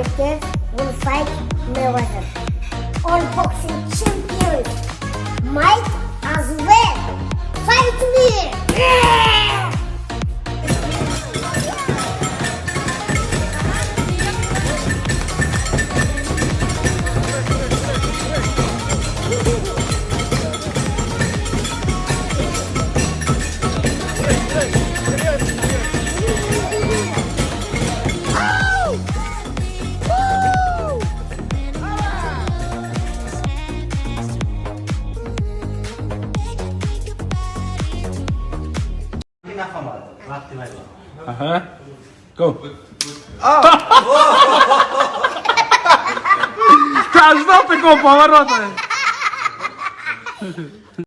character will fight Mayweather. All boxing champions might as well fight me. Yeah! Go. Każda tylko powerota.